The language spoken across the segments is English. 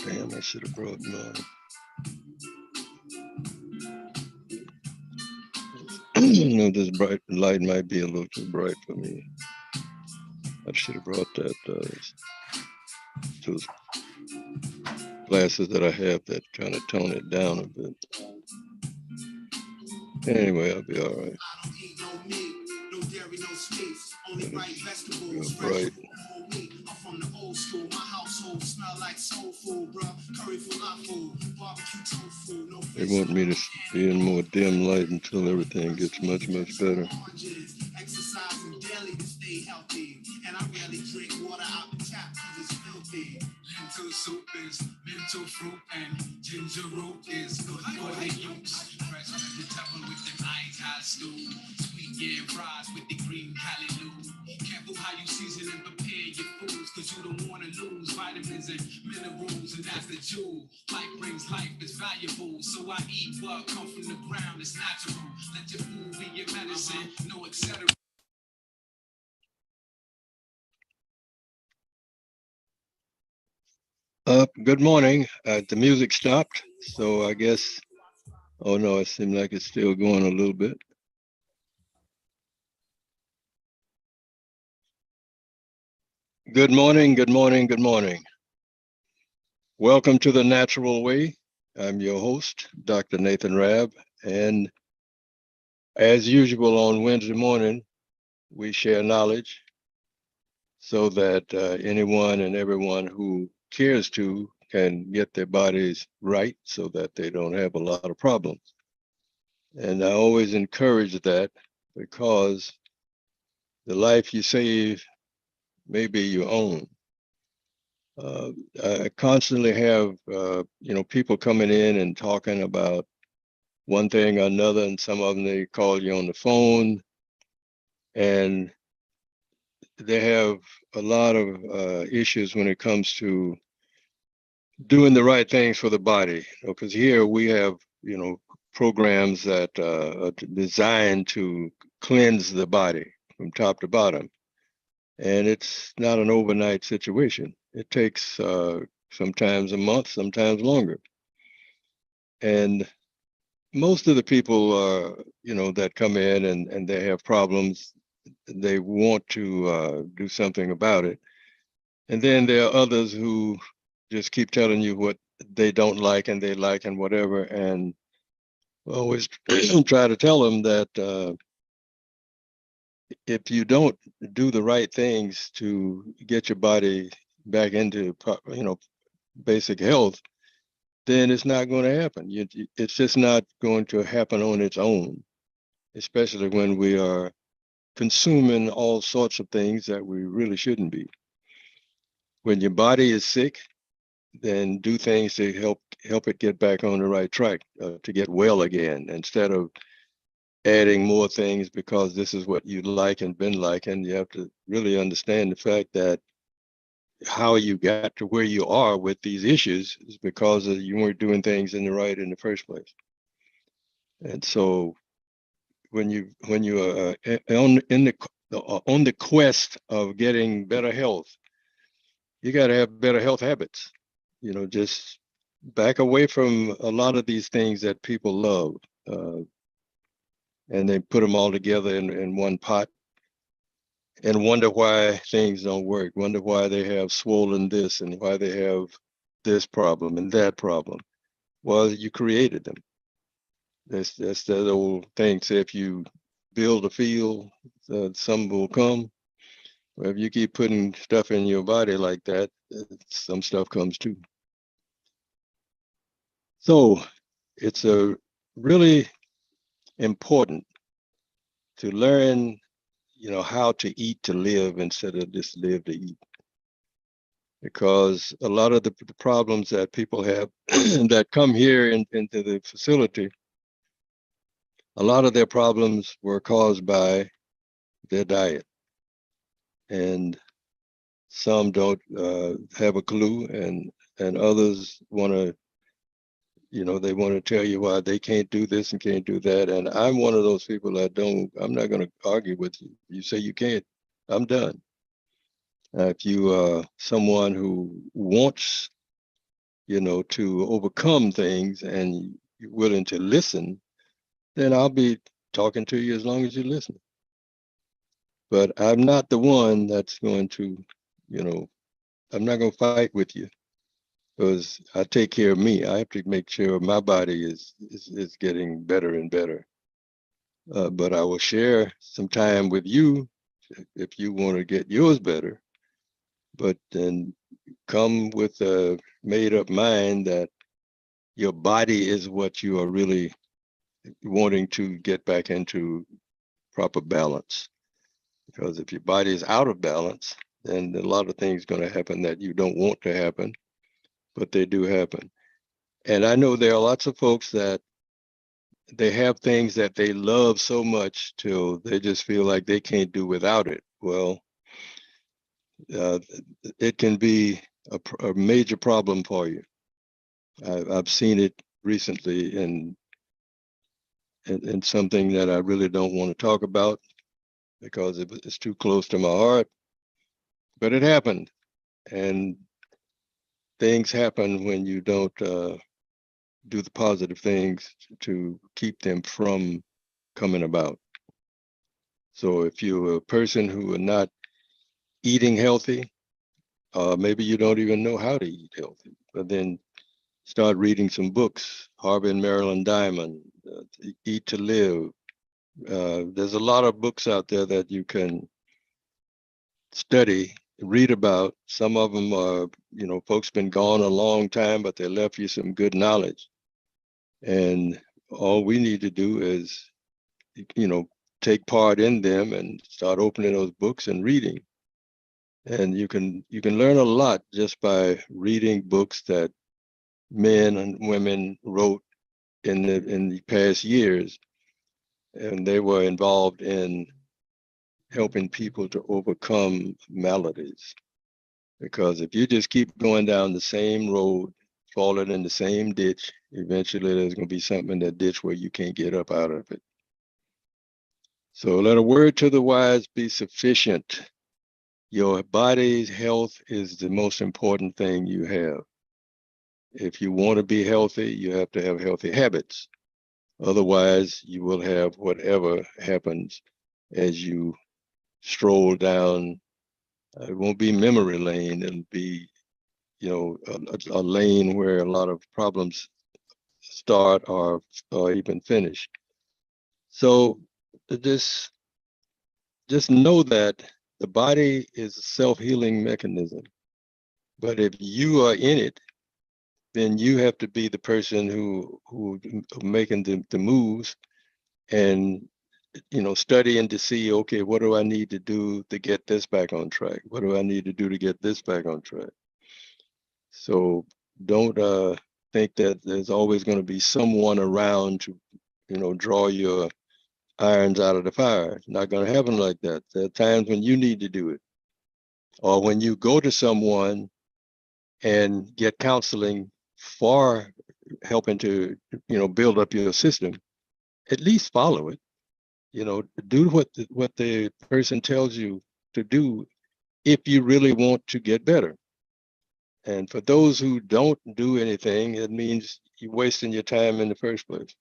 Damn, I should have brought mine. You know, this bright light might be a little too bright for me. I should have brought that those glasses that I have that kind of tone it down a bit. Anyway, I'll be all right. Real bright. They want me to be in more dim light until everything gets much, much better. Exercising daily to stay healthy, and I rarely drink water out the tap because it's filthy. Lentil soup is mental fruit, and ginger root is good for the youth. Fresh vegetable with the high stew, sweet yam fries with the green hallelujah. Careful how you season and prepare your foods, because you don't want to lose vitamins and minerals, and that's the jewel. Life brings life, is valuable, so I eat what comes from the ground, it's natural. Let your food be your medicine, no etc. Good morning. The music stopped, so I guess, oh no, it seemed like it's still going a little bit. Good morning, good morning, good morning. Welcome to The Natural Way. I'm your host, Dr. Nathan Rabb, and as usual on Wednesday morning, we share knowledge so that anyone and everyone who cares to can get their bodies right so that they don't have a lot of problems. And I always encourage that because the life you save may be your own. I constantly have, people coming in and talking about one thing or another, and some of them, they call you on the phone, and they have a lot of issues when it comes to doing the right things for the body. Because here we have, programs that are designed to cleanse the body from top to bottom. And it's not an overnight situation. It takes sometimes a month, sometimes longer. And most of the people, that come in and they have problems, they want to do something about it. And then there are others who just keep telling you what they don't like and they like and whatever. And I always try to tell them that if you don't do the right things to get your body back into, basic health, then it's not going to happen. It's just not going to happen on its own, especially when we are consuming all sorts of things that we really shouldn't be. When your body is sick, then do things to help it get back on the right track, to get well again, instead of adding more things because this is what you like and been like. And you have to really understand the fact that how you got to where you are with these issues is because you weren't doing things in the first place. And so when you are on the quest of getting better health, you got to have better health habits. Just back away from a lot of these things that people love, and they put them all together in one pot and wonder why things don't work, wonder why they have swollen this and why they have this problem and that problem. Well, you created them. That's that old thing. Say if you build a field, some will come. Well, if you keep putting stuff in your body like that, some stuff comes too. So it's a really important to learn, how to eat to live instead of just live to eat. Because a lot of the problems that people have that come here into the facility, a lot of their problems were caused by their diet. And some don't have a clue, and others want to, they want to tell you why they can't do this and can't do that. And I'm one of those people that I'm not going to argue with you. You say you can't, I'm done. If you are someone who wants to overcome things, and you're willing to listen, then I'll be talking to you as long as you listen. But I'm not the one that's going to, I'm not going to fight with you, because I take care of me. I have to make sure my body is getting better and better. But I will share some time with you if you want to get yours better. But then come with a made up mind that your body is what you are really wanting to get back into proper balance. Because if your body is out of balance, then a lot of things going to happen that you don't want to happen, but they do happen. And I know there are lots of folks that they have things that they love so much till they just feel like they can't do without it. Well, uh, it can be a major problem for you. I've seen it recently in something that I really don't want to talk about because it's too close to my heart, but it happened. And things happen when you don't do the positive things to keep them from coming about. So if you're a person who are not eating healthy, maybe you don't even know how to eat healthy, but then start reading some books. Harvey and Marilyn Diamond, Eat to Live. There's a lot of books out there that you can study, read about. Some of them are, folks been gone a long time, but they left you some good knowledge. And all we need to do is, take part in them and start opening those books and reading. And you can learn a lot just by reading books that men and women wrote in the past years, and they were involved in helping people to overcome maladies. Because if you just keep going down the same road, falling in the same ditch, eventually there's going to be something in that ditch where you can't get up out of it. So let a word to the wise be sufficient. Your body's health is the most important thing you have. If you want to be healthy, you have to have healthy habits. Otherwise, you will have whatever happens as you stroll down. It won't be memory lane. It'll be, a lane where a lot of problems start or even finish. So just know that the body is a self-healing mechanism. But if you are in it, then you have to be the person who making the moves and studying to see, okay, what do I need to do to get this back on track? What do I need to do to get this back on track? So don't think that there's always going to be someone around to, draw your irons out of the fire. It's not going to happen like that. There are times when you need to do it, or when you go to someone and get counseling for helping to, build up your system. At least follow it. Do what the person tells you to do if you really want to get better. And for those who don't do anything, it means you're wasting your time in the first place.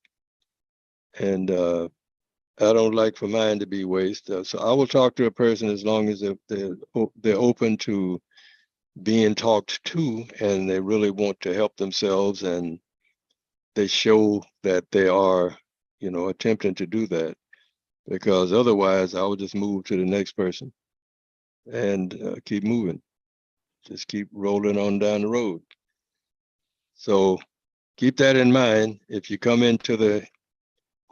And I don't like for mine to be wasted. So I will talk to a person as long as they're open to being talked to and they really want to help themselves and they show that they are, attempting to do that. Because otherwise, I would just move to the next person and keep moving. Just keep rolling on down the road. So keep that in mind. If you come into the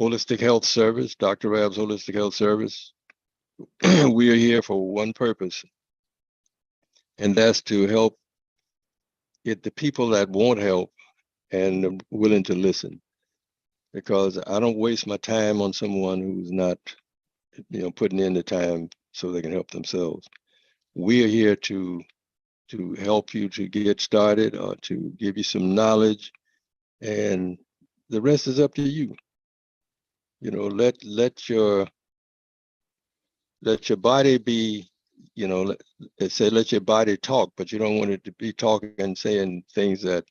Holistic Health Service, Dr. Rabb's Holistic Health Service, we are here for one purpose, and that's to help get the people that want help and are willing to listen. Because I don't waste my time on someone who's not, putting in the time so they can help themselves. We are here to help you to get started or to give you some knowledge, and the rest is up to you. Let your body be, they say let your body talk, but you don't want it to be talking and saying things that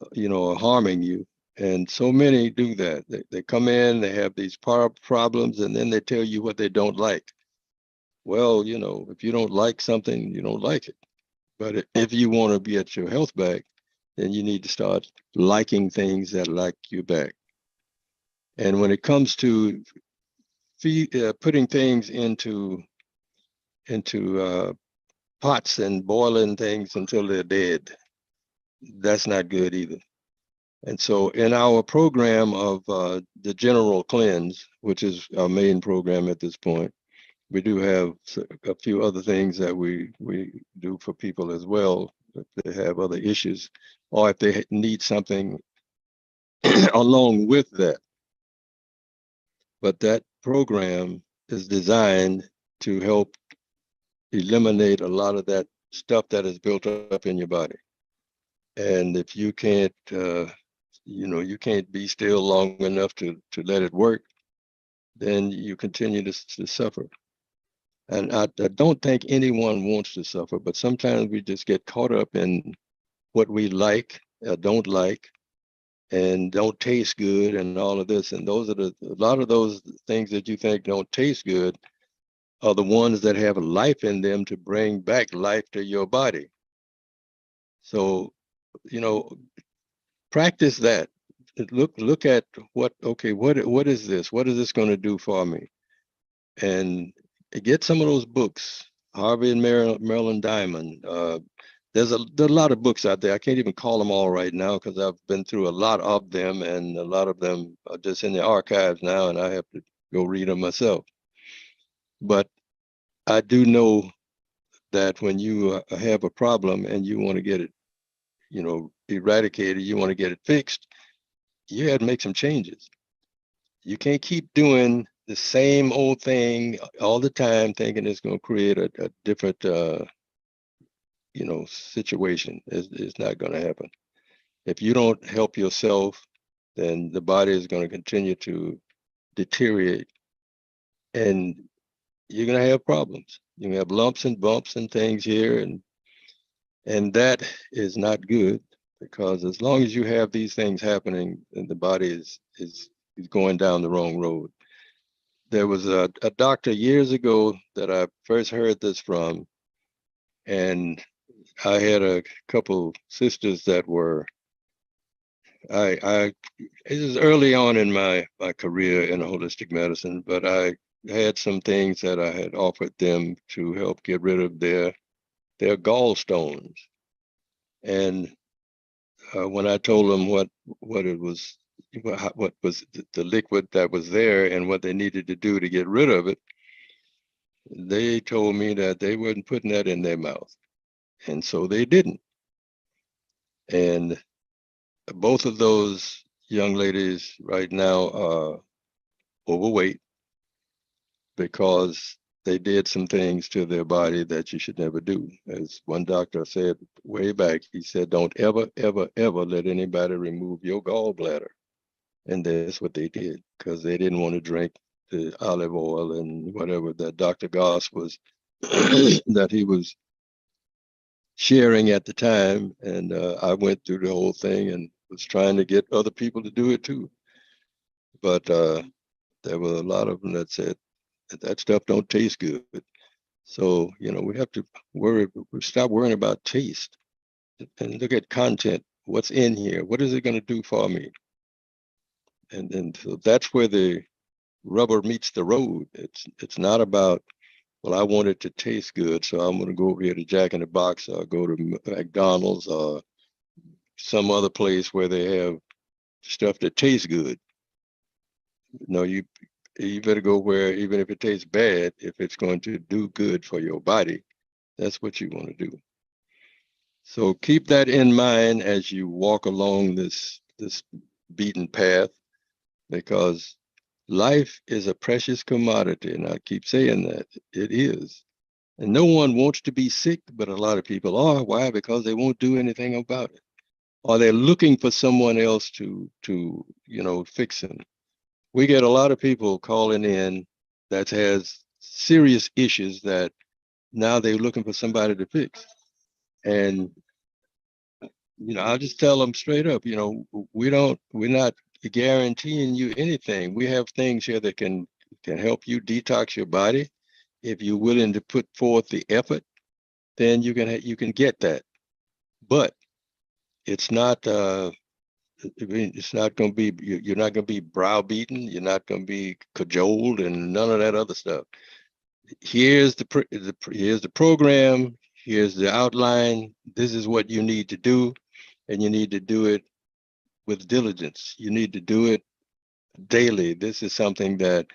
are harming you. And so many do that. They come in, they have these problems, and then they tell you what they don't like. Well, if you don't like something, you don't like it. But if you want to get your health back, then you need to start liking things that like you back. And when it comes to putting things into pots and boiling things until they're dead, that's not good either. And so in our program of the general cleanse, which is our main program at this point, we do have a few other things that we do for people as well, if they have other issues, or if they need something along with that. But that program is designed to help eliminate a lot of that stuff that is built up in your body. And if you can't, you can't be still long enough to let it work, then you continue to suffer. And I don't think anyone wants to suffer, but sometimes we just get caught up in what we like, don't like, and don't taste good, and all of this. And those are a lot of those things that you think don't taste good are the ones that have life in them to bring back life to your body. So, practice that. Look at what is this? What is this going to do for me? And get some of those books, Harvey and Marilyn Diamond. There are a lot of books out there. I can't even call them all right now because I've been through a lot of them, and a lot of them are just in the archives now, and I have to go read them myself. But I do know that when you have a problem and you want to get it, eradicated, you want to get it fixed, you have to make some changes. You can't keep doing the same old thing all the time, thinking it's going to create a different, situation. It's not going to happen. If you don't help yourself, then the body is going to continue to deteriorate, and you're going to have problems. You're going to have lumps and bumps and things here, and that is not good, because as long as you have these things happening, then the body is going down the wrong road. There was a doctor years ago that I first heard this from, and I had a couple sisters that were, it was early on in my career in holistic medicine, but I had some things that I had offered them to help get rid of their gallstones. And when I told them what it was, what was the liquid that was there and what they needed to do to get rid of it, they told me that they weren't putting that in their mouth. And so they didn't. And both of those young ladies right now are overweight because they did some things to their body that you should never do. As one doctor said way back, he said, don't ever, ever, ever let anybody remove your gallbladder. And that's what they did, because they didn't want to drink the olive oil and whatever that Dr. Goss was, that he was sharing at the time. And I went through the whole thing and was trying to get other people to do it too. But there were a lot of them that said that stuff don't taste good. So, we have to stop worrying about taste and look at content. What's in here? What is it going to do for me? And so that's where the rubber meets the road. It's not about, well, I want it to taste good, so I'm going to go over here to Jack in the Box or go to McDonald's or some other place where they have stuff that tastes good. No, you better go where, even if it tastes bad, if it's going to do good for your body, that's what you want to do. So keep that in mind as you walk along this beaten path, because life is a precious commodity, and I keep saying that it is. And no one wants to be sick, but a lot of people are. Why? Because they won't do anything about it, or they're looking for someone else to fix them. We get a lot of people calling in that has serious issues that now they're looking for somebody to fix. And I'll just tell them straight up, we're not guaranteeing you anything. We have things here that can help you detox your body. If you're willing to put forth the effort, then you can get that. But it's not it's not going to be, you're not going to be browbeaten. You're not going to be cajoled and none of that other stuff. Here's here's the program. Here's the outline. This is what you need to do, and you need to do it with diligence. You need to do it daily. This is something that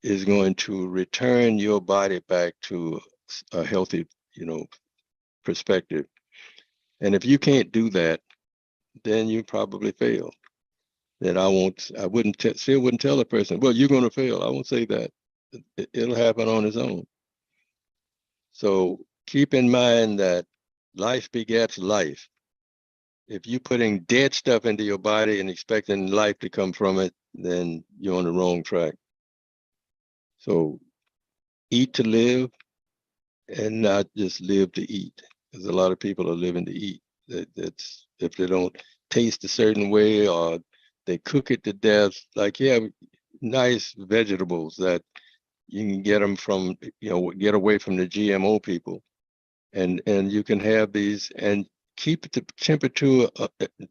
is going to return your body back to a healthy, perspective. And if you can't do that, then you probably fail. Then still wouldn't tell a person, well, you're going to fail. I won't say that. It'll happen on its own. So keep in mind that life begets life. If you're putting dead stuff into your body and expecting life to come from it, then you're on the wrong track. So eat to live and not just live to eat. Because a lot of people are living to eat. That's if they don't taste a certain way or they cook it to death. Like, yeah, nice vegetables that you can get them from, get away from the GMO people. And you can have these and keep the temperature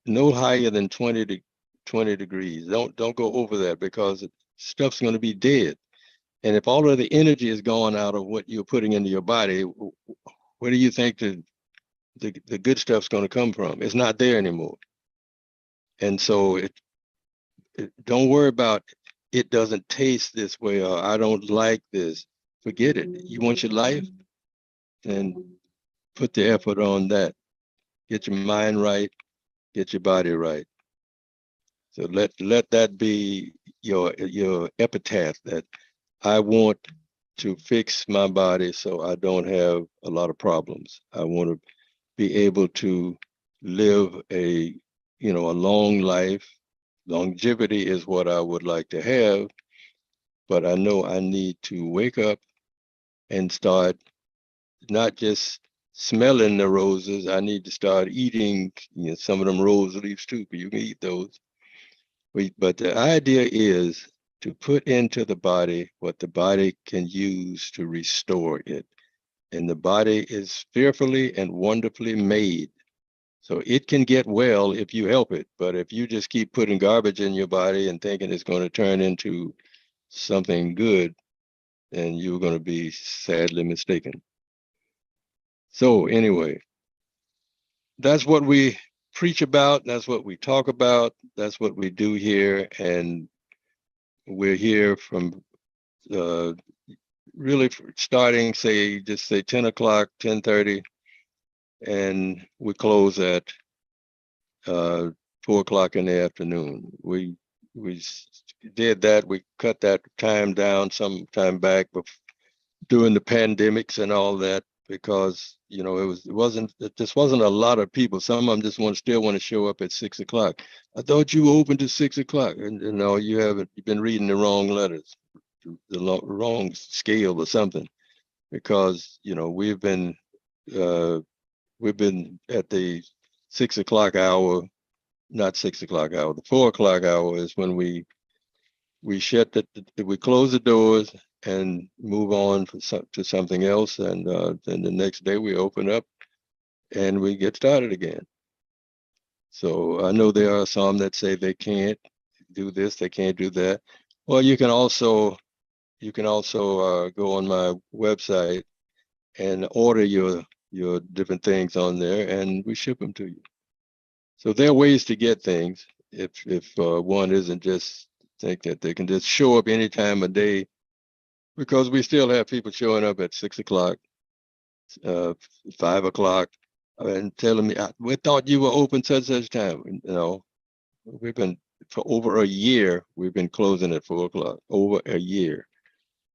no higher than 20 degrees. Don't go over that because stuff's going to be dead. And if all of the energy is gone out of what you're putting into your body, where do you think the good stuff's going to come from? It's not there anymore. And so don't worry about it doesn't taste this way or I don't like this. Forget it. You want your life? Then put the effort on that. Get your mind right, get your body right. So let that be your epitaph, that I want to fix my body so I don't have a lot of problems. I want to be able to live a long life. Longevity is what I would like to have, but I know I need to wake up and start not just smelling the roses. I need to start eating some of them rose leaves too, because you can eat those. But the idea is to put into the body what the body can use to restore it. And the body is fearfully and wonderfully made. So it can get well if you help it. But if you just keep putting garbage in your body and thinking it's going to turn into something good, then you're going to be sadly mistaken. So anyway, that's what we preach about. That's what we talk about. That's what we do here. And we're here from really starting, just say 10 o'clock, 10:30, and we close at 4 o'clock in the afternoon. We did that. We cut that time down some time back during the pandemics and all that, because it just wasn't a lot of people. Some of them just still want to show up at 6 o'clock. I thought you opened at 6 o'clock, and you've been reading the wrong letters, the wrong scale or something, because we've been at the 6 o'clock hour, not 6 o'clock hour. The 4 o'clock hour is when we we close the doors and move on to something else, and then the next day we open up and we get started again. So I know there are some that say they can't do this, they can't do that. Well, you can also go on my website and order your different things on there, and we ship them to you. So there are ways to get things if one isn't just think that they can just show up any time of day, because we still have people showing up at 6 o'clock, 5 o'clock, and telling me, we thought you were open such time. We've been, for over a year, we've been closing at 4 o'clock, over a year.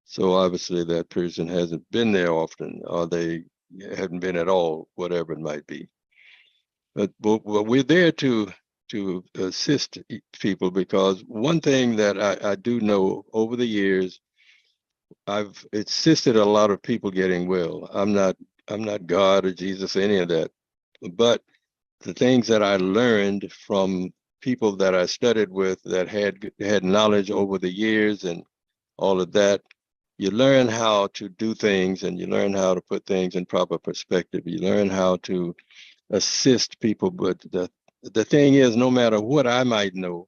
So obviously that person hasn't been there often, or they haven't been at all, whatever it might be. But we're there to assist people, because one thing that I do know over the years, I've assisted a lot of people getting well. I'm not God or Jesus or any of that, but the things that I learned from people that I studied with that had knowledge over the years and all of that, you learn how to do things and you learn how to put things in proper perspective. You learn how to assist people. But the thing is, no matter what I might know,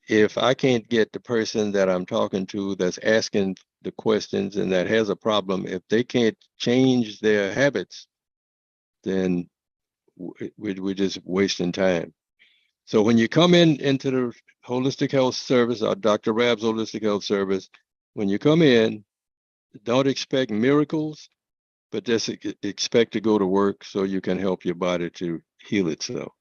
if I can't get the person that I'm talking to that's asking the questions and that has a problem, if they can't change their habits, then we're just wasting time. So when you come into the holistic health service or Dr. Rabb's holistic health service, when you come in, don't expect miracles, but just expect to go to work so you can help your body to heal itself.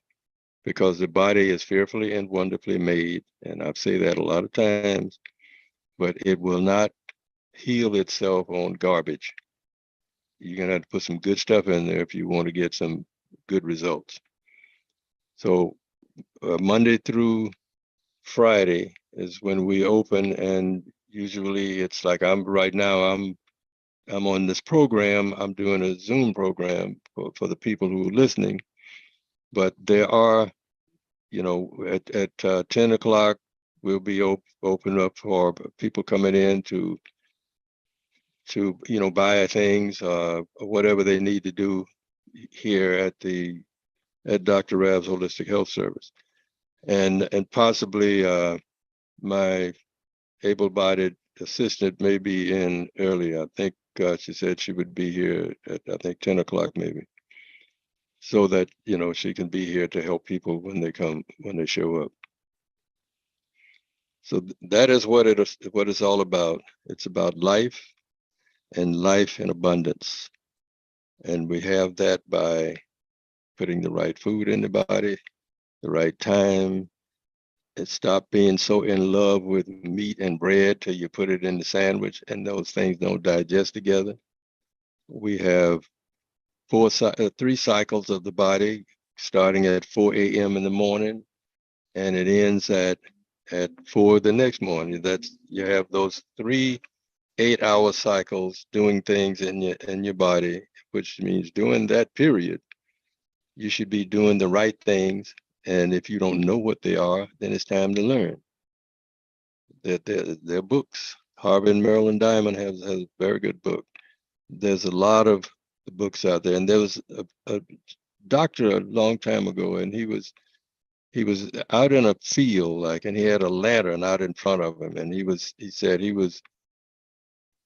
Because the body is fearfully and wonderfully made, and I've said that a lot of times, but it will not heal itself on garbage. You're gonna have to put some good stuff in there if you want to get some good results. So Monday through Friday is when we open, and usually it's like I'm right now. I'm on this program. I'm doing a Zoom program for the people who are listening, but there are, at 10 o'clock we'll be open up for people coming in to buy things, whatever they need to do here at Dr. Rabb's Holistic Health Service, and possibly my able-bodied assistant may be in early. I think she said she would be here at, I think, 10 o'clock maybe, so that she can be here to help people when they show up. So that is what it's all about. It's about life and life in abundance. And we have that by putting the right food in the body, the right time, and stop being so in love with meat and bread till you put it in the sandwich and those things don't digest together. We have 3 cycles of the body starting at 4 a.m. in the morning, and it ends at 4 the next morning. That's, you have those 3 8-hour cycles doing things in your body, which means during that period, you should be doing the right things. And if you don't know what they are, then it's time to learn. They're books. Harvey and Marilyn Diamond has a very good book. There's a lot of books out there, and there was a doctor a long time ago, and he was out in a field, and he had a lantern out in front of him, and he said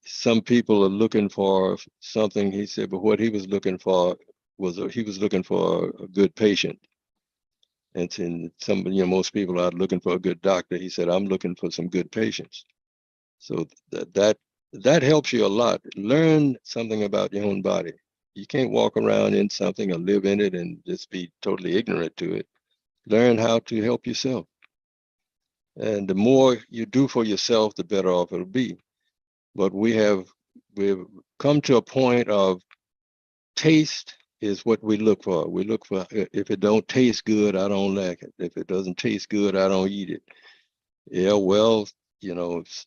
some people are looking for something. He said, but what he was looking for was a good patient. And most people are looking for a good doctor. He said, I'm looking for some good patients. So that helps you a lot. Learn something about your own body. You can't walk around in something or live in it and just be totally ignorant to it. Learn how to help yourself. And the more you do for yourself, the better off it'll be. But we've come to a point of taste is what we look for. We look for, if it don't taste good, I don't like it. If it doesn't taste good, I don't eat it. Yeah, well,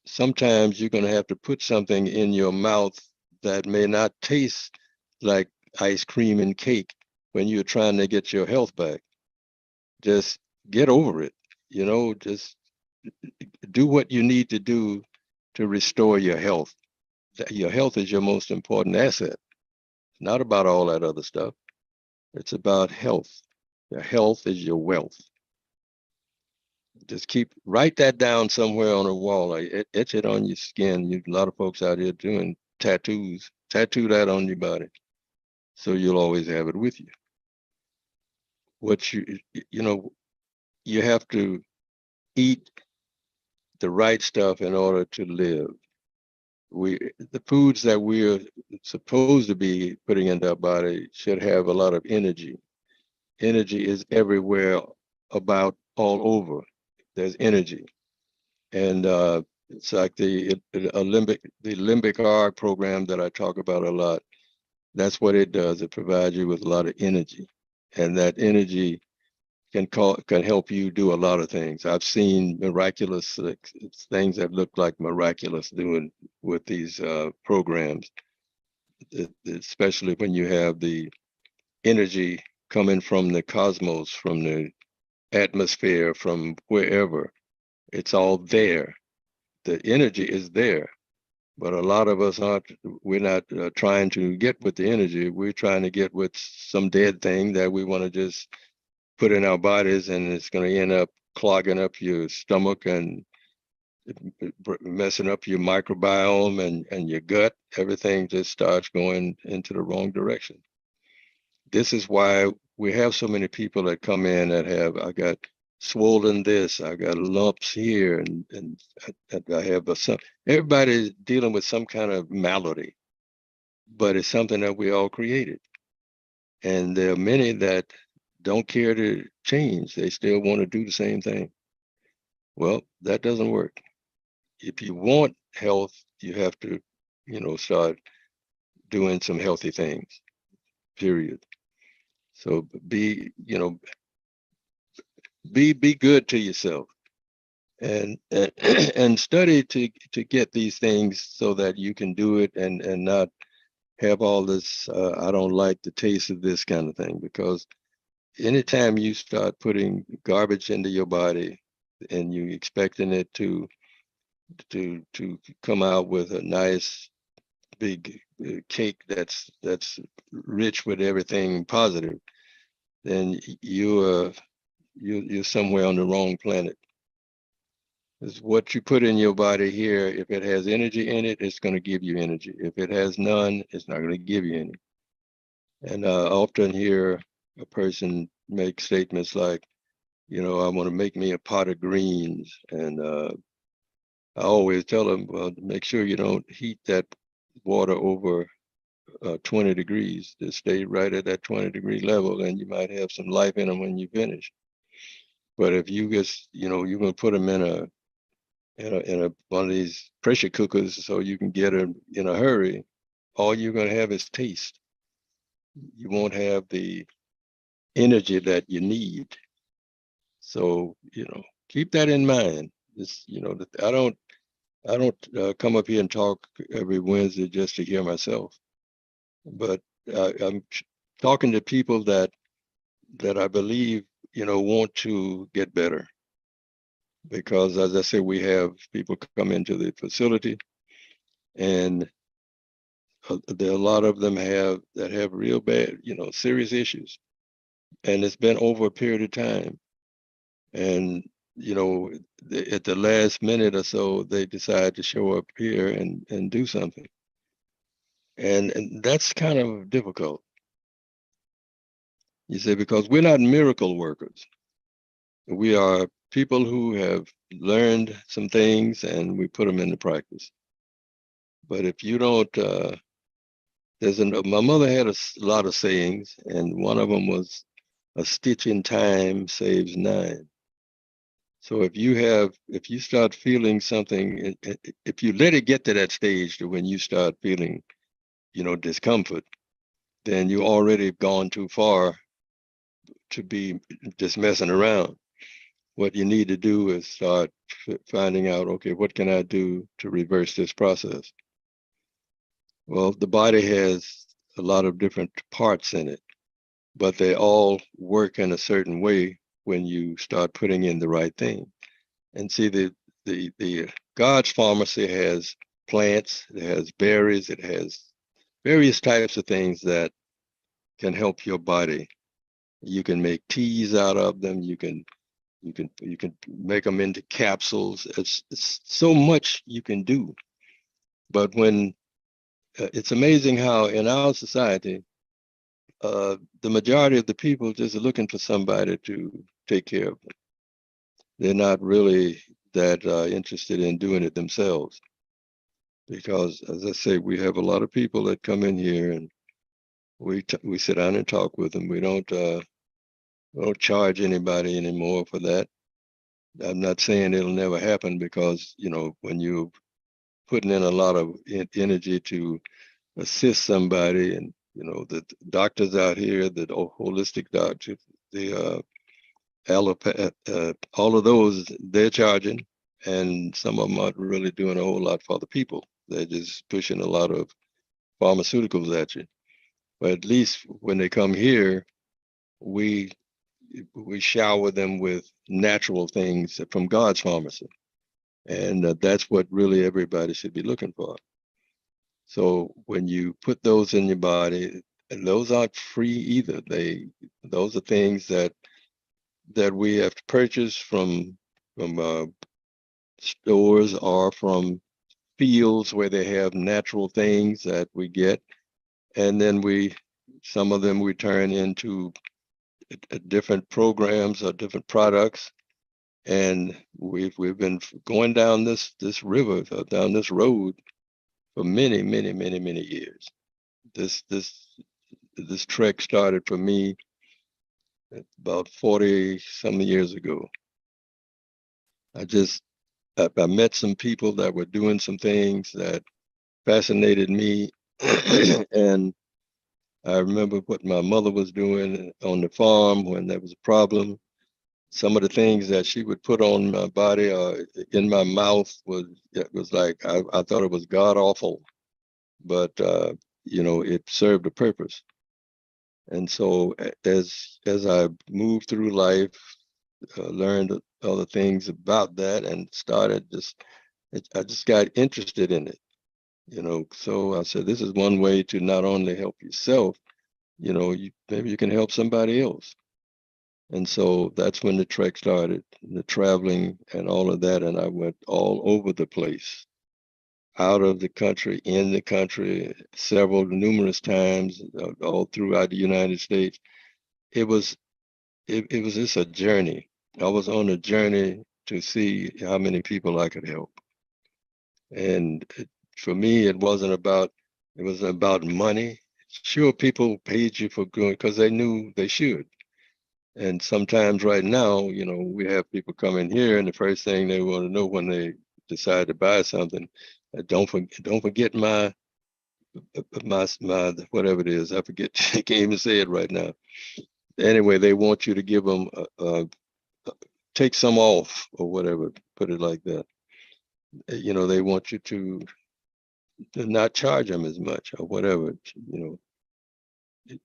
sometimes you're going to have to put something in your mouth that may not taste like ice cream and cake when you're trying to get your health back. Just get over it. Just do what you need to do to restore your health. Your health is your most important asset. It's not about all that other stuff. It's about health. Your health is your wealth. Just write that down somewhere on a wall. Etch it on your skin. A lot of folks out here doing tattoos. Tattoo that on your body, so you'll always have it with you. What you have to eat the right stuff in order to live. The foods that we're supposed to be putting into our body should have a lot of energy. Energy is everywhere, about all over. There's energy. And it's like the limbic arc program that I talk about a lot. That's what it does. It provides you with a lot of energy, and that energy can help you do a lot of things. I've seen miraculous things that look like miraculous doing with these programs, especially when you have the energy coming from the cosmos, from the atmosphere, from wherever. It's all there. The energy is there. But a lot of us we're not trying to get with the energy. We're trying to get with some dead thing that we want to just put in our bodies, and it's going to end up clogging up your stomach and messing up your microbiome and your gut. Everything just starts going into the wrong direction. This is why we have so many people that come in that I got swollen this, I got lumps here, and I have everybody's dealing with some kind of malady, but it's something that we all created. And there are many that don't care to change. They still want to do the same thing. Well, that doesn't work. If you want health, you have to, start doing some healthy things, period. So be good to yourself, and and study to get these things so that you can do it and not have all this I don't like the taste of this kind of thing. Because anytime you start putting garbage into your body and you expecting it to come out with a nice big cake that's rich with everything positive, then you're somewhere on the wrong planet. Is what you put in your body here. If it has energy in it, it's going to give you energy. If it has none, it's not going to give you any. And I often hear a person make statements like, I want to make me a pot of greens. And I always tell them, well, make sure you don't heat that water over 20 degrees. Just stay right at that 20-degree level, and you might have some life in them when you finish. But if you just, you're going to put them in one of these pressure cookers so you can get them in a hurry, all you're going to have is taste. You won't have the energy that you need. So, keep that in mind. It's, I don't come up here and talk every Wednesday just to hear myself, but I'm talking to people that I believe, want to get better. Because as I said, we have people come into the facility, and there are a lot of them that have real bad, serious issues, and it's been over a period of time. And at the last minute or so, they decide to show up here and do something, and that's kind of difficult. You see, because we're not miracle workers. We are people who have learned some things and we put them into practice. But if you don't, my mother had a lot of sayings, and one of them was, "A stitch in time saves 9." So if you start feeling something, if you let it get to that stage to when you start feeling, discomfort, then you already gone too far to be just messing around. What you need to do is start finding out, okay, what can I do to reverse this process? Well, the body has a lot of different parts in it, but they all work in a certain way when you start putting in the right thing. And see, the God's pharmacy has plants, it has berries, it has various types of things that can help your body. You can make teas out of them. You can make them into capsules. It's so much you can do. But when it's amazing how in our society, the majority of the people just are looking for somebody to take care of them. They're not really that interested in doing it themselves. Because, as I say, we have a lot of people that come in here, and we sit down and talk with them. We don't charge anybody anymore for that. I'm not saying it'll never happen, because when you're putting in a lot of energy to assist somebody, and the doctors out here, the holistic doctors, the allopath, all of those, they're charging, and some of them aren't really doing a whole lot for the people. They're just pushing a lot of pharmaceuticals at you. But at least when they come here, we shower them with natural things from God's pharmacy. And that's what really everybody should be looking for. So when you put those in your body, and those aren't free either. Those are things that we have to purchase from stores or from fields where they have natural things that we get, and then some of them we turn into different programs or different products. And we've been going down this river, down this road for many, many, many, many years. This trek started for me about 40 some years ago. I met some people that were doing some things that fascinated me. And I remember what my mother was doing on the farm when there was a problem. Some of the things that she would put on my body or in my mouth was like, I thought it was god awful, but it served a purpose. And so as I moved through life, learned other things about that, and I just got interested in it. So I said, this is one way to not only help yourself, maybe you can help somebody else. And so that's when the trek started, the traveling and all of that. And I went all over the place, out of the country, in the country, numerous times, all throughout the United States. It was just a journey. I was on a journey to see how many people I could help. And for me, it wasn't about money. Sure, people paid you for going because they knew they should. And sometimes right now, we have people come in here and the first thing they want to know when they decide to buy something, don't forget my whatever it is. I forget, I can't even say it right now. Anyway, they want you to give them take some off or whatever, put it like that. They want you to not charge them as much or whatever,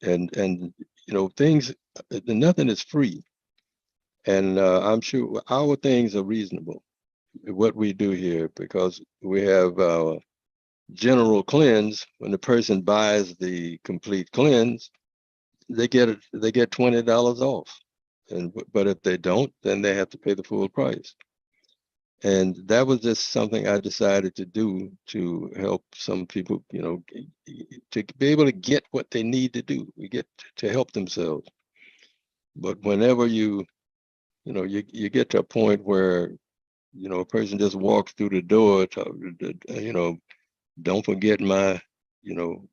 and things, nothing is free. And I'm sure our things are reasonable, what we do here, because we have general cleanse. When the person buys the complete cleanse, they get $20 off. But if they don't, then they have to pay the full price. And that was just something I decided to do to help some people, to be able to get what they need to do. We get to help themselves. But whenever you get to a point where, a person just walks through the door, don't forget my, and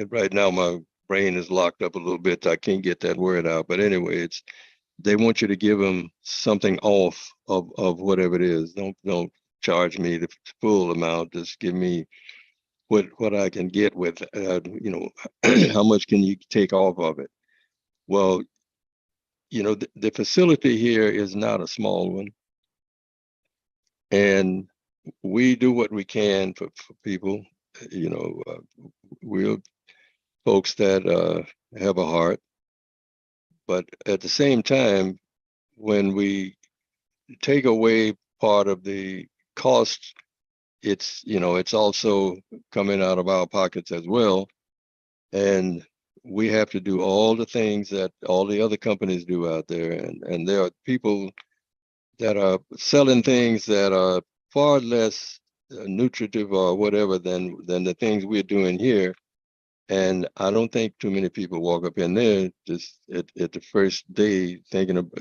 right now my brain is locked up a little bit. I can't get that word out. But anyway, they want you to give them something off of whatever it is. Don't charge me the full amount. Just give me what I can get with, how much can you take off of it? Well, the facility here is not a small one. And we do what we can for people. We're folks that have a heart. But at the same time, when we take away part of the cost, it's also coming out of our pockets as well. And we have to do all the things that all the other companies do out there. And there are people that are selling things that are far less nutritive or whatever than the things we're doing here. And I don't think too many people walk up in there just at the first day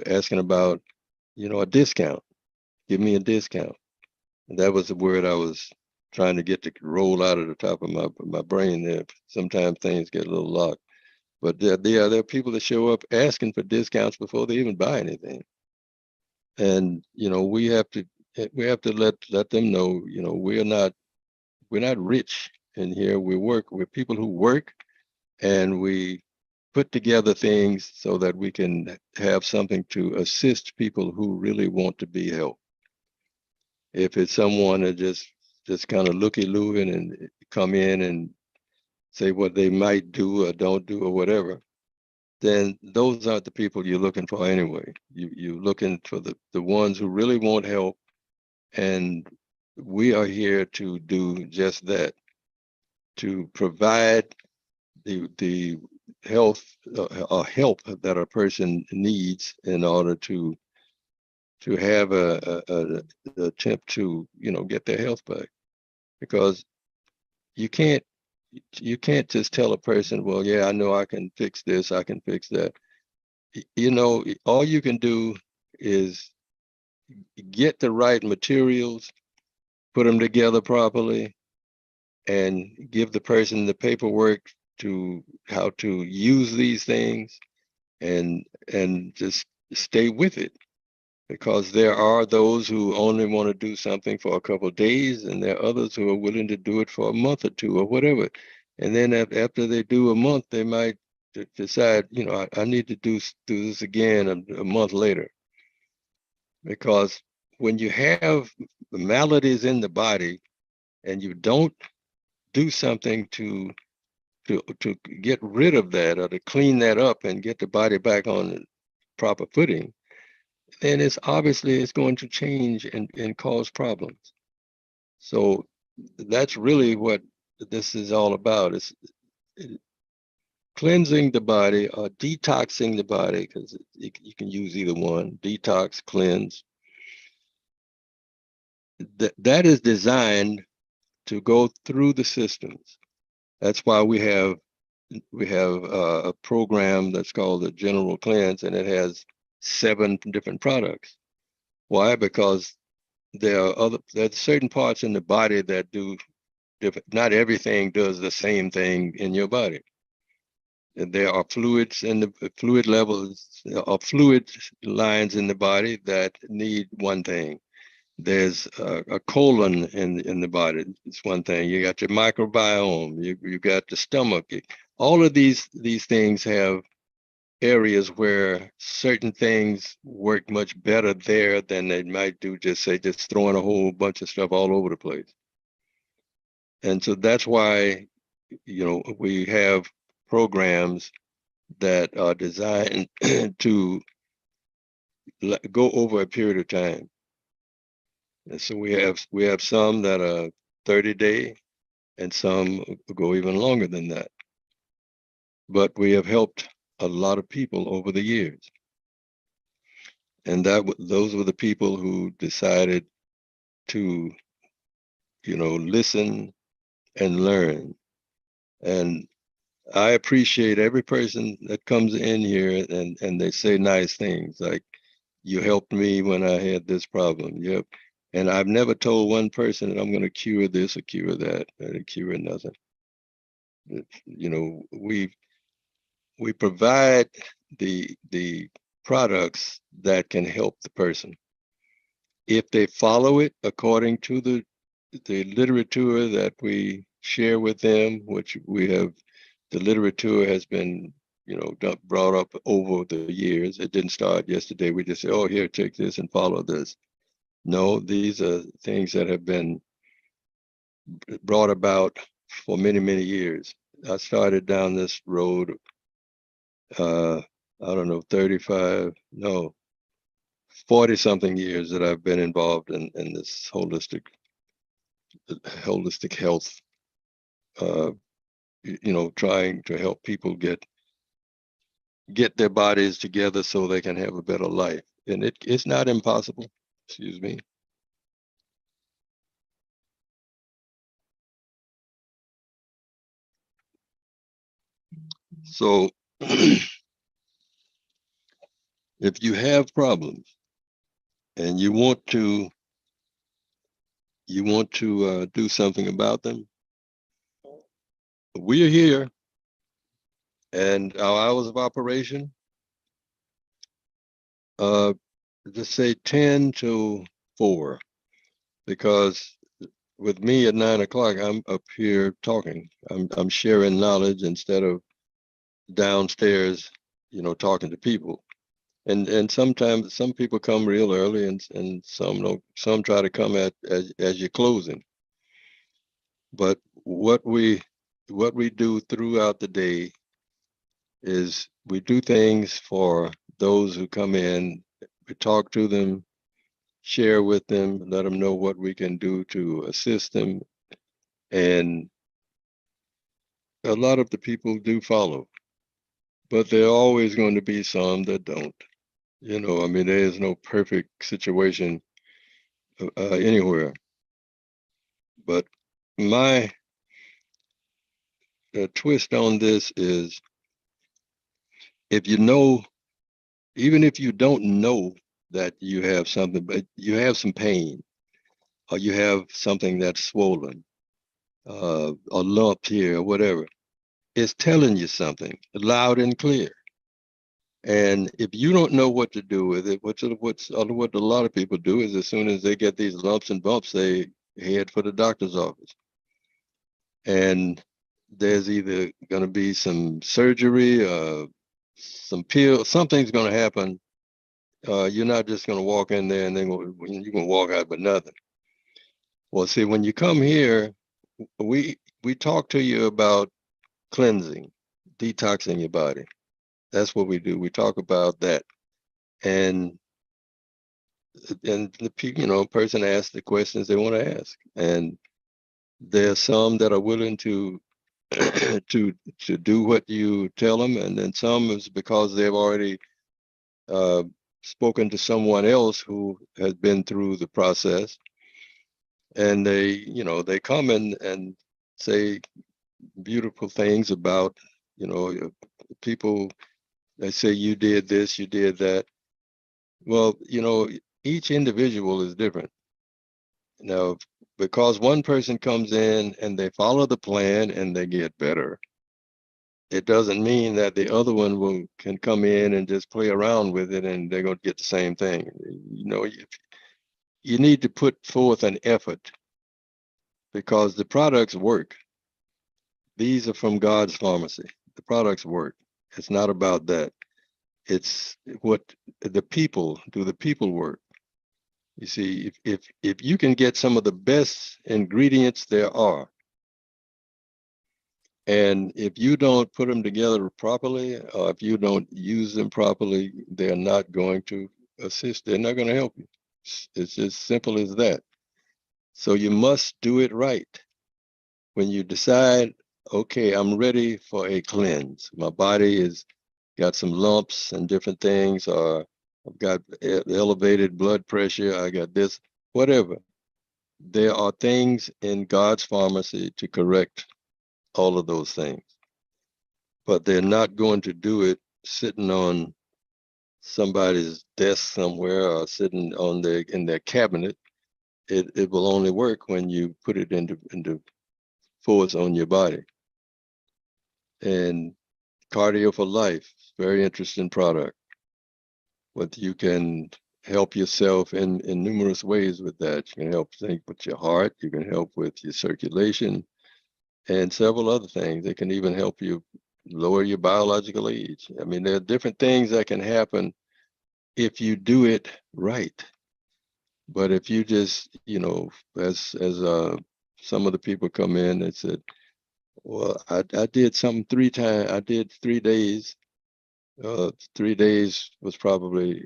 asking about, a discount. Give me a discount. And that was the word I was trying to get to roll out of the top of my brain there. Sometimes things get a little locked. But there are people that show up asking for discounts before they even buy anything. And we have to let them know, we're not rich in here. We're people who work, and we put together things so that we can have something to assist people who really want to be helped. If it's someone that just kind of looky-loo and come in and say what they might do or don't do or whatever, then those aren't the people you're looking for anyway. You're looking for the ones who really want help, and we are here to do just that, to provide the health or help that a person needs in order to have a attempt to get their health back. Because you can't just tell a person, well, yeah, I know I can fix this, I can fix that. All you can do is get the right materials, put them together properly, and give the person the paperwork to how to use these things, and just stay with it. Because there are those who only want to do something for a couple of days, and there are others who are willing to do it for a month or two or whatever. And then after they do a month, they might decide, I need to do this again a month later. Because when you have maladies in the body and you don't do something to get rid of that, or to clean that up and get the body back on the proper footing, then it's going to change and cause problems. So that's really what this is all about. It's cleansing the body or detoxing the body, because you can use either one: detox, cleanse. That is designed to go through the systems. That's why we have a program that's called the General Cleanse, and it has 7 different products. Why? Because there's certain parts in the body that do different. Not everything does the same thing in your body. And there are fluids in the fluid levels, or fluid lines in the body that need one thing. There's a colon in the body. It's one thing. You got your microbiome. You got the stomach. All of these things have areas where certain things work much better there than they might do just throwing a whole bunch of stuff all over the place. And so that's why we have programs that are designed to go over a period of time. And so we have some that are 30-day, and some go even longer than that. But we have helped a lot of people over the years. And those were the people who decided to, listen and learn. And I appreciate every person that comes in here and they say nice things like, you helped me when I had this problem. Yep. And I've never told one person that I'm going to cure this or cure that, or cure nothing. We provide the products that can help the person. If they follow it according to the literature that we share with them, which the literature has been, brought up over the years. It didn't start yesterday. We just say, oh, here, take this and follow this. No, these are things that have been brought about for many, many years. I started down this road, I don't know, 40 something years that I've been involved in this holistic health, trying to help people get their bodies together so they can have a better life. And it's not impossible. Excuse me. So if you have problems and you want to do something about them, we are here. And our hours of operation, just say 10 to 4, because with me at 9 o'clock, I'm up here talking. I'm sharing knowledge instead of downstairs, talking to people. And sometimes some people come real early, and some don't. Some try to come as you're closing. But what we what we do throughout the day is we do things for those who come in. We talk to them, share with them, let them know what we can do to assist them. And a lot of the people do follow, but there are always going to be some that don't. I mean, there is no perfect situation anywhere. But my twist on this is, if you know, even if you don't know that you have something, but you have some pain, or you have something that's swollen, a lump here, or whatever, it's telling you something loud and clear. And if you don't know what to do with it, what a lot of people do is, as soon as they get these lumps and bumps, they head for the doctor's office. And there's either going to be some surgery, some pill, something's going to happen. You're not just going to walk in there and then you're going to walk out with nothing. Well, see, when you come here, we talk to you about cleansing, detoxing your body. That's what we do. We talk about that. And the person asks the questions they want to ask. And there's some that are willing to to do what you tell them, and then some is because they've already uh, spoken to someone else who has been through the process, and they come and say beautiful things about, people. They say, you did this, you did that. Well, each individual is different. Now, because one person comes in and they follow the plan and they get better, it doesn't mean that the other one can come in and just play around with it and they're going to get the same thing. You need to put forth an effort, because the products work. These are from God's pharmacy. The products work. It's not about that. It's what the people do. The people work. You see, if you can get some of the best ingredients there are, and if you don't put them together properly, or if you don't use them properly, they're not going to assist. They're not going to help you. It's as simple as that. So you must do it right. When you decide, okay, I'm ready for a cleanse. My body has got some lumps and different things, or I've got elevated blood pressure, I got this, whatever. There are things in God's pharmacy to correct all of those things. But they're not going to do it sitting on somebody's desk somewhere or sitting in their cabinet. It will only work when you put it into force on your body. And Cardio for Life, very interesting product. But you can help yourself in numerous ways with that. You can help think with your heart. You can help with your circulation and several other things. It can even help you lower your biological age. I mean, there are different things that can happen if you do it right. But if you just, as some of the people come in and said, well, I did something 3 times. I did 3 days. 3 days was probably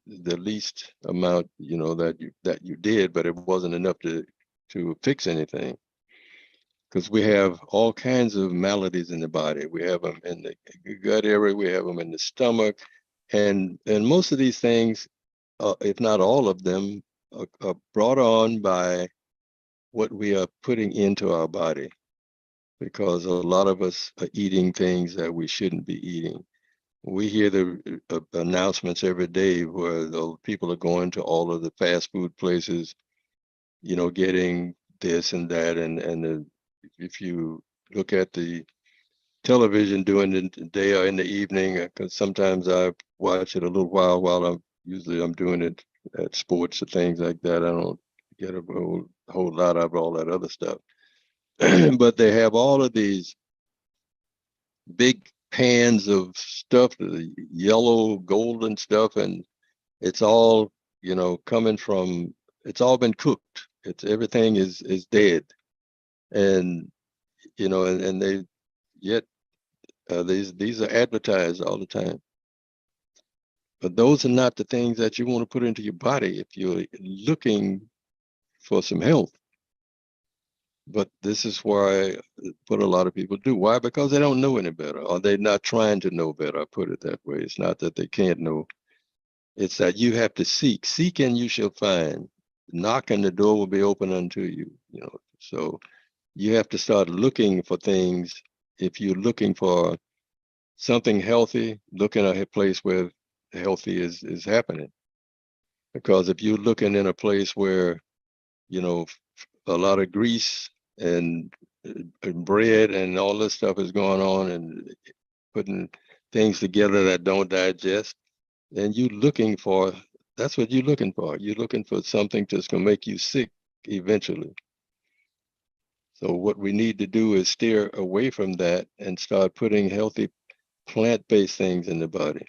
the least amount, that you did, but it wasn't enough to fix anything. Because we have all kinds of maladies in the body. We have them in the gut area. We have them in the stomach, and most of these things, if not all of them, are brought on by what we are putting into our body. Because a lot of us are eating things that we shouldn't be eating. We hear the announcements every day where the people are going to all of the fast food places, getting this and that, and if you look at the television during the day or in the evening, because sometimes I watch it a little while I'm doing it at sports or things like that. I don't get a whole lot of all that other stuff. But they have all of these big pans of stuff, the yellow, golden stuff, and it's all, coming from, it's all been cooked. It's everything is dead. And and they yet these are advertised all the time. But those are not the things that you want to put into your body if you're looking for some health. But this is why what a lot of people do. Why? Because they don't know any better, or they're not trying to know better. I put it that way. It's not that they can't know. It's that you have to seek. Seek and you shall find. Knock and the door will be open unto you. So you have to start looking for things. If you're looking for something healthy, look in a place where healthy is happening. Because if you're looking in a place where, a lot of grease and bread and all this stuff is going on and putting things together that don't digest, then that's what you're looking for. You're looking for something that's going to make you sick eventually. So what we need to do is steer away from that and start putting healthy plant-based things in the body.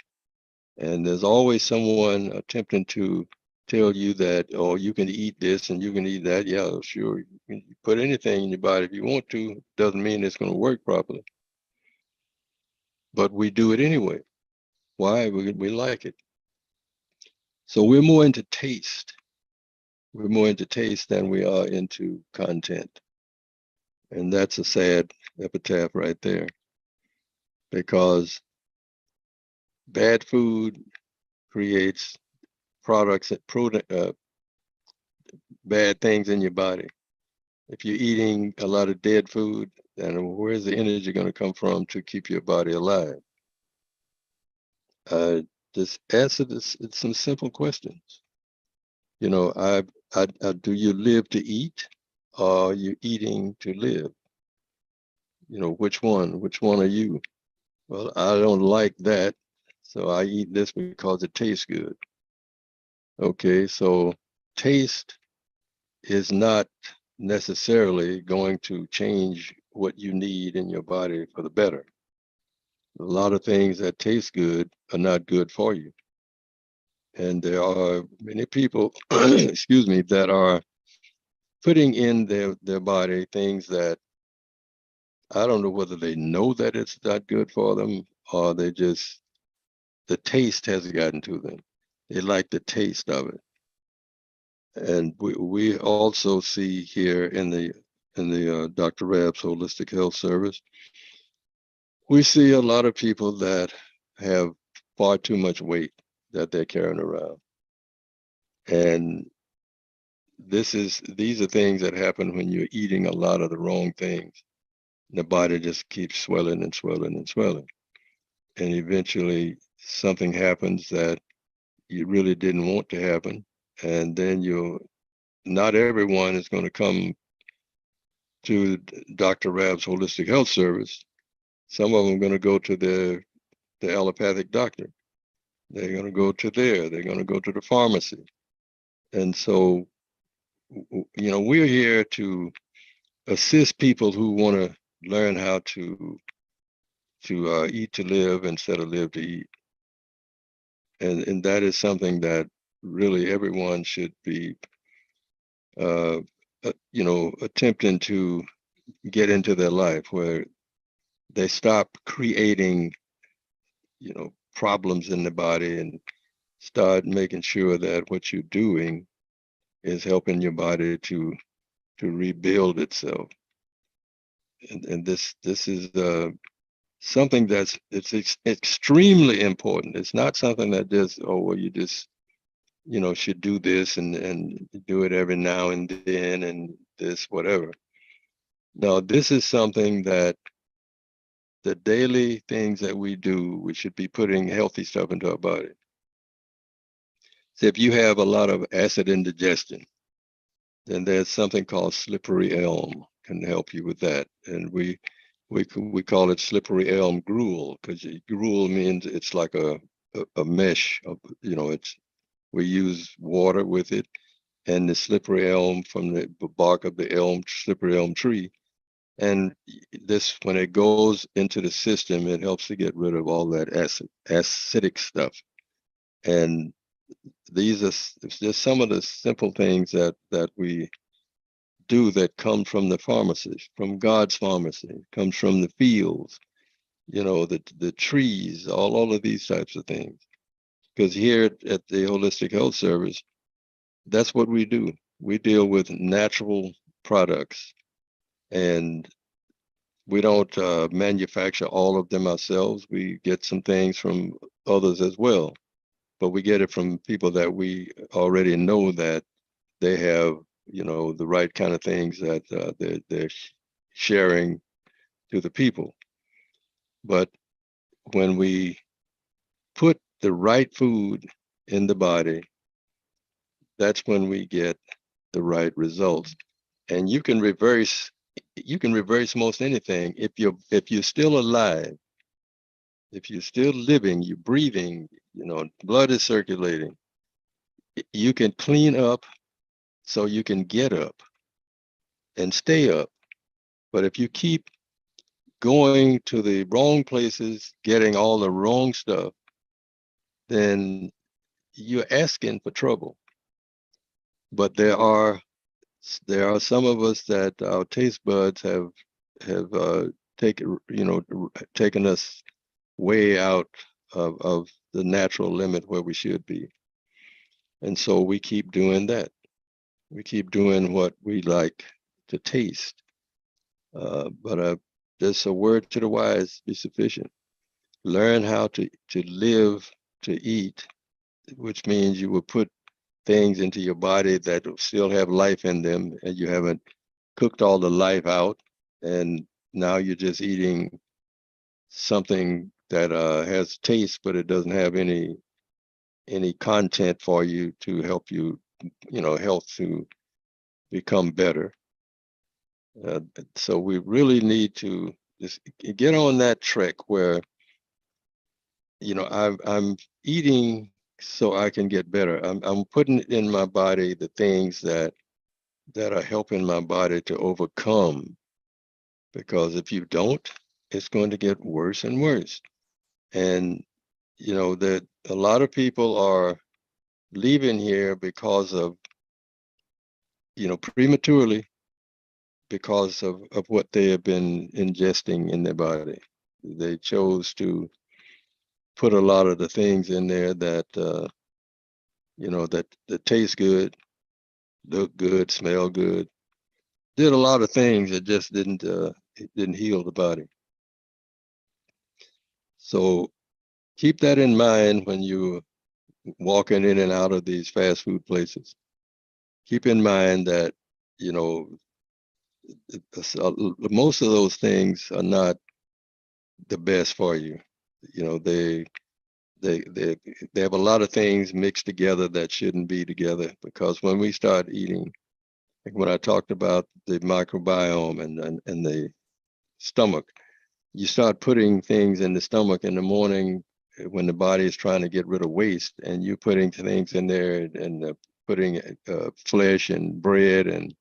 And there's always someone attempting to tell you that, oh, you can eat this and you can eat that. Yeah, sure. You can put anything in your body if you want to. Doesn't mean it's going to work properly. But we do it anyway. Why? We like it. So we're more into taste. We're more into taste than we are into content. And that's a sad epitaph right there. Because bad food creates products, bad things in your body. If you're eating a lot of dead food, then where's the energy going to come from to keep your body alive? Just answer some simple questions. Do you live to eat, or are you eating to live? Which one? Which one are you? Well, I don't like that, so I eat this because it tastes good. Okay, so taste is not necessarily going to change what you need in your body for the better. A lot of things that taste good are not good for you. And there are many people, excuse me, that are putting in their body things that I don't know whether they know that it's not good for them, or the taste has gotten to them. They like the taste of it. And we also see here in the Dr. Rabb's Holistic Health Service, we see a lot of people that have far too much weight that they're carrying around. And these are things that happen when you're eating a lot of the wrong things. The body just keeps swelling and swelling and swelling. And eventually something happens that you really didn't want to happen. And then not everyone is going to come to Dr. Rabb's Holistic Health Service. Some of them are going to go to the allopathic doctor. They're going to go to they're going to go to the pharmacy. And so, we're here to assist people who want to learn how to eat to live instead of live to eat. And that is something that really everyone should be, attempting to get into their life, where they stop creating, problems in the body and start making sure that what you're doing is helping your body to rebuild itself. And this is something it's extremely important. It's not something that just, oh, well, you just, should do this and do it every now and then and this, whatever. No, this is something that the daily things that we do, we should be putting healthy stuff into our body. So if you have a lot of acid indigestion, then there's something called slippery elm can help you with that. And we call it slippery elm gruel, because gruel means it's like a mesh of, we use water with it, and the slippery elm from the bark of the slippery elm tree. And this, when it goes into the system, it helps to get rid of all that acidic stuff. And these are just some of the simple things that we do that come from the pharmacy, from God's pharmacy, comes from the fields, the trees, all of these types of things. Because here at the Holistic Health Service, that's what we do. We deal with natural products, and we don't manufacture all of them ourselves. We get some things from others as well, but we get it from people that we already know that they have, the right kind of things that they're sharing to the people. But when we put the right food in the body, that's when we get the right results. And you can reverse most anything if you're still alive, if you're still living, you're breathing, blood is circulating. You can clean up so you can get up and stay up. But if you keep going to the wrong places, getting all the wrong stuff, then you're asking for trouble. But there are some of us that our taste buds have taken us way out of the natural limit where we should be. And so we keep doing that. We keep doing what we like to taste. But just a word to the wise be sufficient. Learn how to live, to eat, which means you will put things into your body that still have life in them, and you haven't cooked all the life out, and now you're just eating something that has taste, but it doesn't have any content for you to help you, health to become better. So we really need to just get on that trek where, I'm eating so I can get better. I'm putting in my body the things that are helping my body to overcome. Because if you don't, it's going to get worse and worse. And that a lot of people are leaving here because of, prematurely, because of what they have been ingesting in their body. They chose to put a lot of the things in there that that taste good, look good, smell good, did a lot of things that just didn't heal the body. So keep that in mind when you walking in and out of these fast food places. Keep in mind that most of those things are not the best for you. They they have a lot of things mixed together that shouldn't be together, because when we start eating, like when I talked about the microbiome and the stomach, you start putting things in the stomach in the morning when the body is trying to get rid of waste, and you're putting things in there and putting flesh and bread and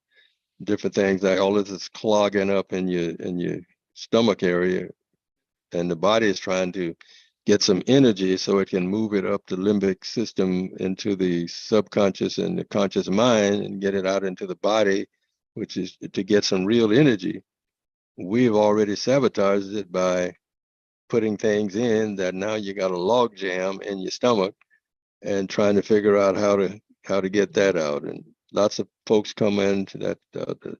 different things, like all this is clogging up in your stomach area, and the body is trying to get some energy so it can move it up the limbic system into the subconscious and the conscious mind and get it out into the body, which is to get some real energy. We've already sabotaged it by putting things in that now you got a log jam in your stomach and trying to figure out how to get that out. And lots of folks come in that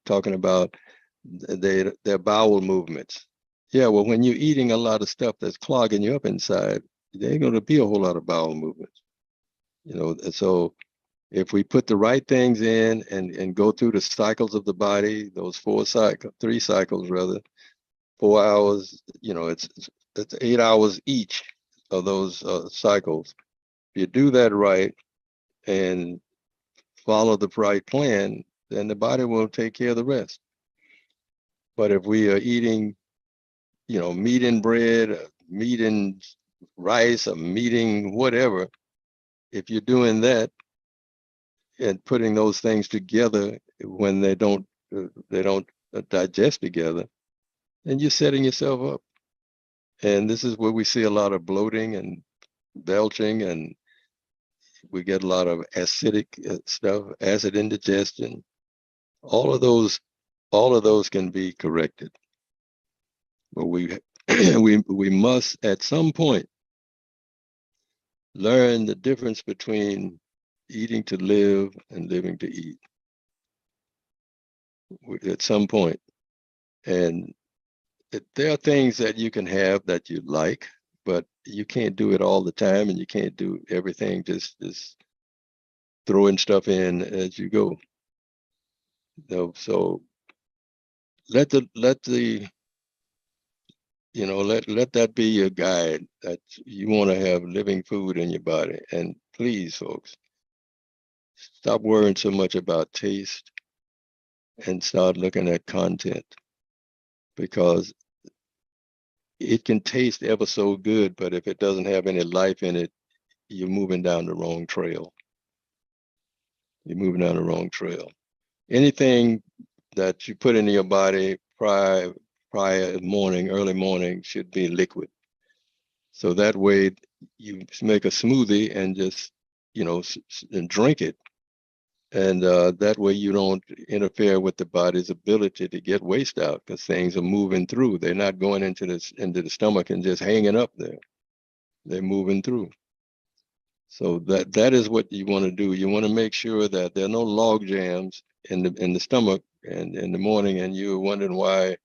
talking about their bowel movements. Yeah, well, when you're eating a lot of stuff that's clogging you up inside, there ain't going to be a whole lot of bowel movements. And so if we put the right things in and go through the cycles of the body, those 3 cycles rather, 4 hours, it's 8 hours each of those cycles. If you do that right and follow the right plan, then the body will take care of the rest. But if we are eating, meat and bread, meat and rice, or meat whatever, if you're doing that and putting those things together when they don't digest together, then you're setting yourself up. And this is where we see a lot of bloating and belching, and we get a lot of acidic stuff, acid indigestion. All of those can be corrected. But we must at some point learn the difference between eating to live and living to eat. At some point. And there are things that you can have that you like, but you can't do it all the time, and you can't do everything just throwing stuff in as you go. So let that be your guide, that you want to have living food in your body. And please, folks, stop worrying so much about taste and start looking at content, because it can taste ever so good, but if it doesn't have any life in it, you're moving down the wrong trail. You're moving down the wrong trail. Anything that you put into your body prior morning, early morning, should be liquid. So that way you make a smoothie and just, and drink it. And that way you don't interfere with the body's ability to get waste out, because things are moving through. They're not going into the stomach and just hanging up there. They're moving through. So that is what you want to do. You want to make sure that there are no log jams in the stomach and in the morning, and you're wondering why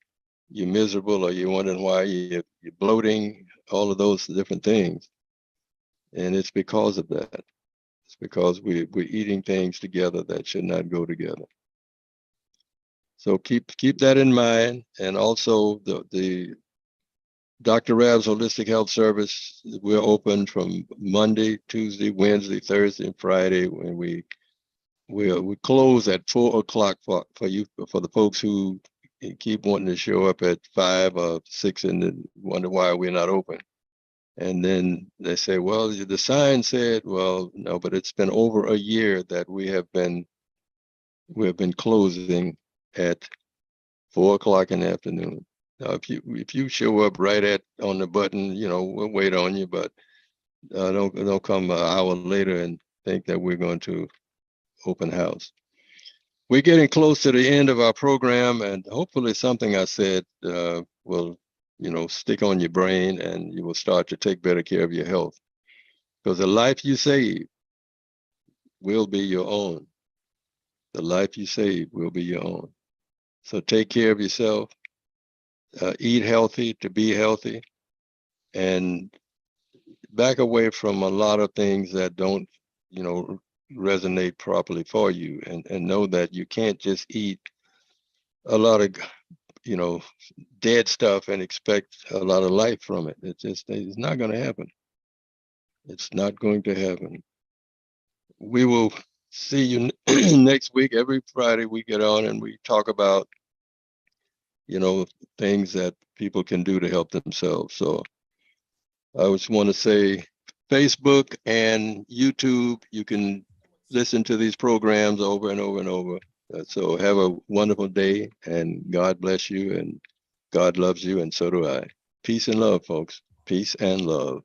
you're miserable, or you're wondering why you're bloating, all of those different things. And it's because of that. It's because we're eating things together that should not go together. So keep that in mind. And also the Dr. Rabb's Holistic Health Service, we're open from Monday, Tuesday, Wednesday, Thursday, and Friday. When we close at 4:00 for you, for the folks who keep wanting to show up at 5 or 6 and wonder why we're not open. And then they say, well, the sign said, well, no, but it's been over a year that we have been closing at 4:00 in the afternoon. Now, if you show up right on the button, we'll wait on you, but don't come an hour later and think that we're going to open house. We're getting close to the end of our program, and hopefully something I said will, stick on your brain, and you will start to take better care of your health. Because the life you save will be your own. The life you save will be your own. So take care of yourself. Eat healthy to be healthy, and back away from a lot of things that don't, resonate properly for you, and know that you can't just eat a lot of, dead stuff and expect a lot of life from it. It's not going to happen. It's not going to happen. We will see you next week. Every Friday we get on and we talk about, things that people can do to help themselves. So I just want to say, Facebook and YouTube, you can listen to these programs over and over and over. So have a wonderful day, and God bless you, and God loves you, and so do I. Peace and love, folks. Peace and love.